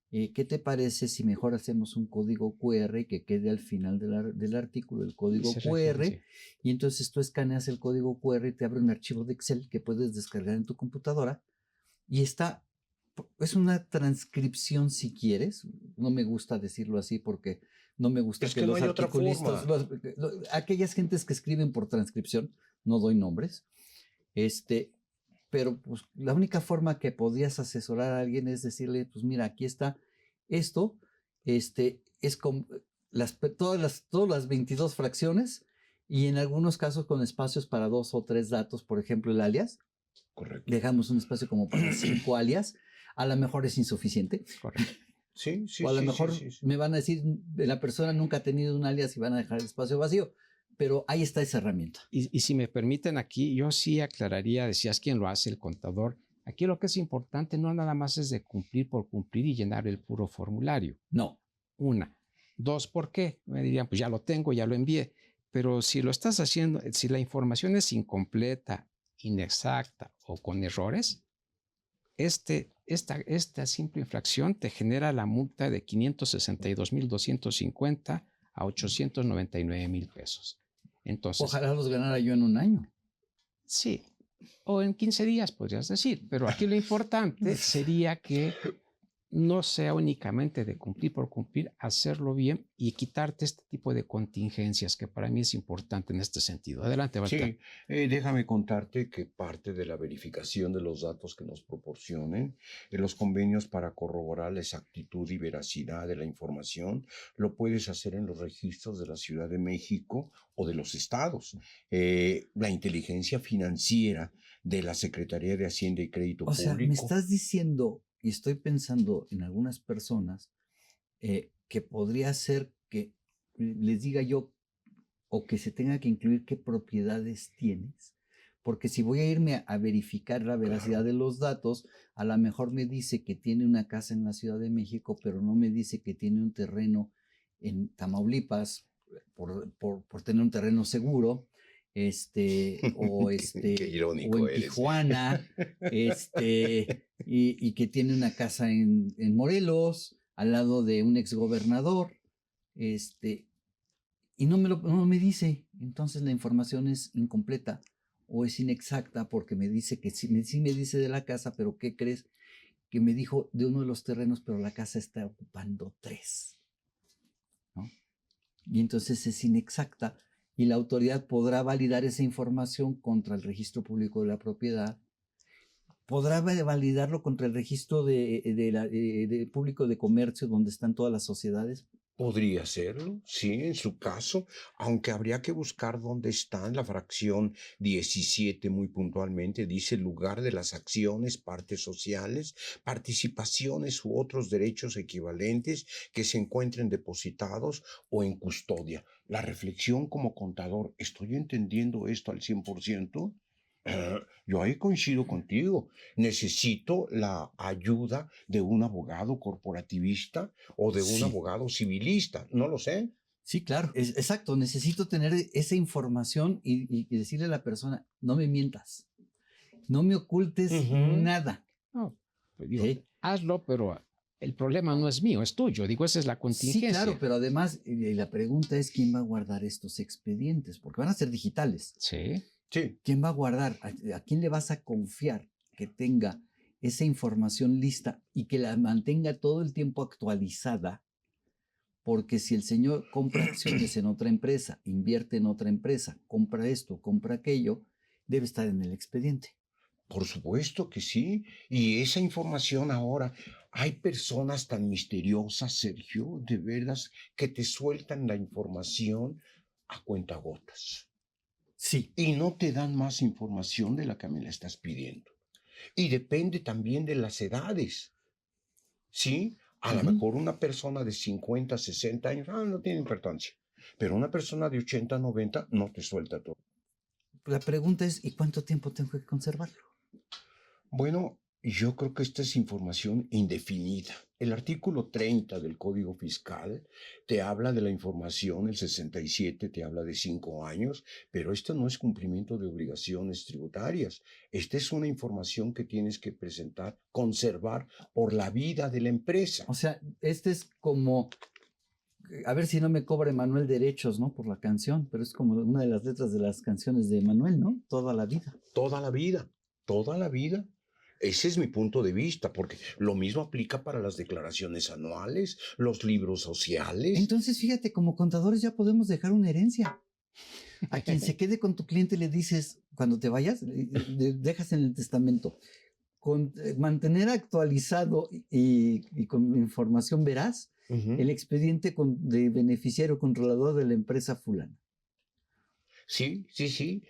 ¿Qué te parece si mejor hacemos un código QR que quede al final del artículo, el código QR, y entonces tú escaneas el código QR y te abre un archivo de Excel que puedes descargar en tu computadora y es una transcripción si quieres? No me gusta decirlo así porque no me gusta que los articulistas, aquellas gentes que escriben por transcripción, no doy nombres, pero pues la única forma que podías asesorar a alguien es decirle, pues mira, aquí está esto, es con todas las 22 fracciones y en algunos casos con espacios para 2 o 3 datos, por ejemplo el alias. Correcto. Dejamos un espacio como para 5 alias, a lo mejor es insuficiente. Correcto. Sí, o a lo mejor me van a decir, la persona nunca ha tenido un alias y van a dejar el espacio vacío. Pero ahí está esa herramienta. Y si me permiten aquí, yo sí aclararía, decías quién lo hace, el contador. Aquí lo que es importante no nada más es de cumplir por cumplir y llenar el puro formulario. No. Una. Dos, ¿por qué? Me dirían, pues ya lo tengo, ya lo envié. Pero si lo estás haciendo, si la información es incompleta, inexacta o con errores, esta simple infracción te genera la multa de 562,250 a 899,000 pesos. Entonces, ojalá los ganara yo en un año. Sí, o en 15 días podrías decir, pero aquí lo importante sería que no sea únicamente de cumplir por cumplir, hacerlo bien y quitarte este tipo de contingencias que para mí es importante en este sentido. Adelante, Walter. Sí, déjame contarte que parte de la verificación de los datos que nos proporcionen, los convenios para corroborar la exactitud y veracidad de la información, lo puedes hacer en los registros de la Ciudad de México o de los estados. La inteligencia financiera de la Secretaría de Hacienda y Crédito O sea, me Público. estás diciendo, y estoy pensando en algunas personas, que podría ser que les diga yo o que se tenga que incluir qué propiedades tienes, porque si voy a irme a verificar la veracidad Claro. de los datos, a lo mejor me dice que tiene una casa en la Ciudad de México, pero no me dice que tiene un terreno en Tamaulipas por tener un terreno seguro, o Qué irónico o en eres. Tijuana, y que tiene una casa en Morelos, al lado de un exgobernador, y no me dice. Entonces la información es incompleta o es inexacta, porque me dice que sí me dice de la casa, pero ¿qué crees? Que me dijo de uno de los terrenos, pero la casa está ocupando 3, ¿no? Y entonces es inexacta, y la autoridad podrá validar esa información contra el registro público de la propiedad, podrá validarlo contra el registro de público de comercio, donde están todas las sociedades. Podría serlo, sí, en su caso, aunque habría que buscar dónde está en la fracción 17 muy puntualmente, dice lugar de las acciones, partes sociales, participaciones u otros derechos equivalentes que se encuentren depositados o en custodia. La reflexión como contador, ¿estoy entendiendo esto al 100%? Yo ahí coincido contigo. Necesito la ayuda de un abogado corporativista o de un Sí, abogado civilista. No lo sé. sí, claro. Exacto, necesito tener esa información y decirle a la persona, no me mientas, no me ocultes Ujú. nada. No, pues digo, ¿Sí? hazlo, pero el problema no es mío, es tuyo. Digo, esa es la Sí, claro, contingencia. pero además la pregunta es quién va a guardar estos expedientes, porque van a ser digitales. Sí. Sí, ¿Quién va a guardar? ¿A quién le vas a confiar que tenga esa información lista y que la mantenga todo el tiempo actualizada? Porque si el señor compra acciones en otra empresa, invierte en otra empresa, compra esto, compra aquello, debe estar en el expediente. por supuesto que sí. Y esa información ahora, hay personas tan misteriosas, Sergio, de veras, que te sueltan la información a cuentagotas. Sí. Y no te dan más información de la que me la estás pidiendo. Y depende también de las edades, ¿sí? A lo mejor una persona de 50, 60 años, no tiene importancia. Pero una persona de 80, 90 no te suelta todo. La pregunta es, ¿y cuánto tiempo tengo que conservarlo? Bueno, yo creo que esta es información indefinida. El artículo 30 del Código Fiscal te habla de la información, el 67 te habla de 5 años, pero esto no es cumplimiento de obligaciones tributarias. Esta es una información que tienes que presentar, conservar por la vida de la empresa. O sea, este es como, a ver si no me cobra Emanuel derechos, ¿no? Por la canción, pero es como una de las letras de las canciones de Emanuel, ¿no? Toda la vida. Toda la vida, toda la vida. Ese es mi punto de vista, porque lo mismo aplica para las declaraciones anuales, los libros sociales. Entonces, fíjate, como contadores ya podemos dejar una herencia. A quien se quede con tu cliente le dices, cuando te vayas, dejas en el testamento, mantener actualizado y con información veraz el expediente de beneficiario controlador de la empresa fulana. Sí, sí, sí,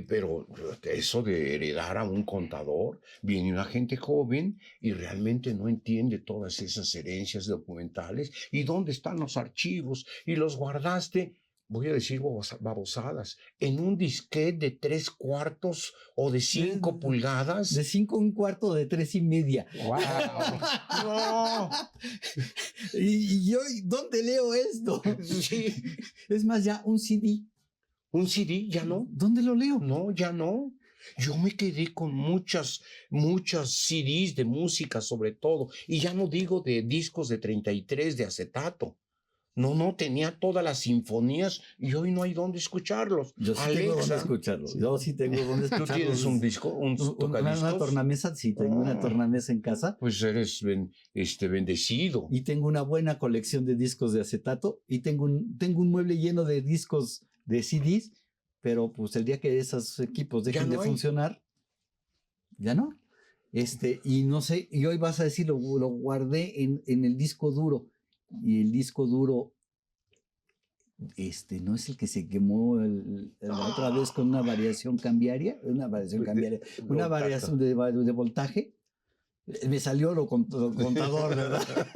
pero eso de heredar a un contador, viene una gente joven y realmente no entiende todas esas herencias documentales y dónde están los archivos y los guardaste, voy a decir babosadas, en un disquete de 3/4 o de 5 pulgadas. De 5 1/4, de 3 1/2. ¡Wow! No. Y yo, ¿dónde leo esto? Sí. Es más, ya un CD. Un CD, ya no. ¿Dónde lo leo? No, ya no. Yo me quedé con muchas CDs de música sobre todo, y ya no digo de discos de 33 de acetato. No, tenía todas las sinfonías y hoy no hay dónde escucharlos. Yo sí tengo dónde escucharlos. Yo sí tengo dónde ¿Tú escucharlos. tienes un disco, un tocadiscos? Una tornamesa, sí, tengo una tornamesa en casa. Pues eres bendecido. Y tengo una buena colección de discos de acetato y tengo un mueble lleno de discos de CDs, pero pues el día que esos equipos dejen de funcionar, ya no. Y no sé, y hoy vas a decir, lo guardé en el disco duro. Y el disco duro, no es el que se quemó la otra vez con una variación cambiaria, una variación de voltaje. Me salió lo contador, ¿verdad?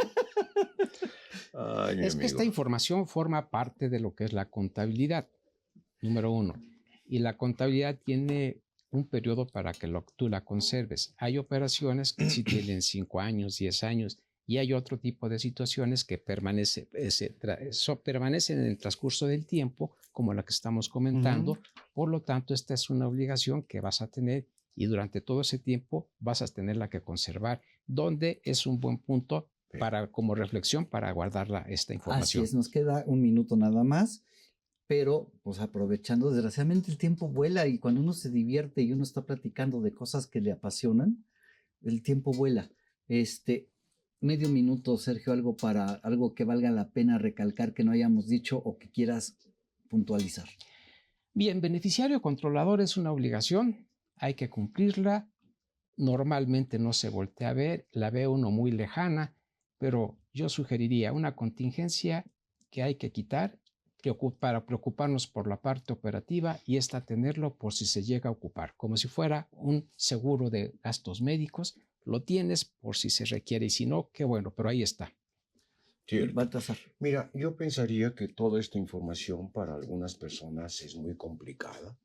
Ay, es que esta información forma parte de lo que es la contabilidad, número 1. Y la contabilidad tiene un periodo para que tú la conserves. Hay operaciones que sí tienen 5 años, 10 años, y hay otro tipo de situaciones que permanecen en el transcurso del tiempo, como la que estamos comentando. Por lo tanto, esta es una obligación que vas a tener y durante todo ese tiempo vas a tenerla que conservar, donde es un buen punto como reflexión para guardar esta información. Así es, nos queda un minuto nada más. Pero, pues aprovechando, desgraciadamente el tiempo vuela y cuando uno se divierte y uno está platicando de cosas que le apasionan, el tiempo vuela. Medio minuto, Sergio, algo que valga la pena recalcar que no hayamos dicho o que quieras puntualizar. Bien, beneficiario controlador es una obligación, hay que cumplirla. Normalmente no se voltea a ver, la ve uno muy lejana, pero yo sugeriría una contingencia que hay que quitar para preocuparnos por la parte operativa y tenerlo por si se llega a ocupar, como si fuera un seguro de gastos médicos. Lo tienes por si se requiere y si no, qué bueno, pero ahí está. Baltasar. Mira, yo pensaría que toda esta información para algunas personas es muy complicada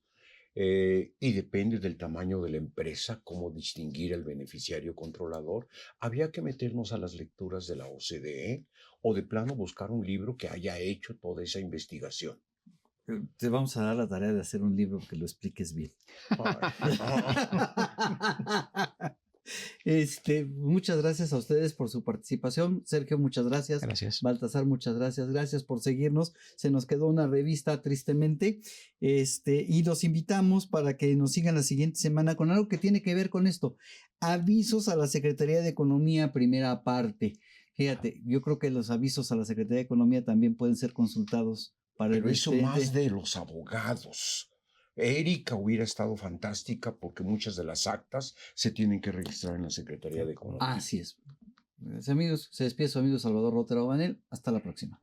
y depende del tamaño de la empresa, cómo distinguir el beneficiario controlador. Había que meternos a las lecturas de la OCDE o de plano buscar un libro que haya hecho toda esa investigación. Te vamos a dar la tarea de hacer un libro que lo expliques bien. Muchas gracias a ustedes por su participación. Sergio, muchas gracias. Gracias. Baltasar, muchas gracias. Gracias por seguirnos. Se nos quedó una revista tristemente. Y los invitamos para que nos sigan la siguiente semana con algo que tiene que ver con esto. Avisos a la Secretaría de Economía, primera parte. Fíjate, yo creo que los avisos a la Secretaría de Economía también pueden ser consultados para Pero eso más de los abogados. Erika hubiera estado fantástica porque muchas de las actas se tienen que registrar en la Secretaría de Economía. Así es. Amigos, se despide su amigo Salvador Rotera Obanel. Hasta la próxima.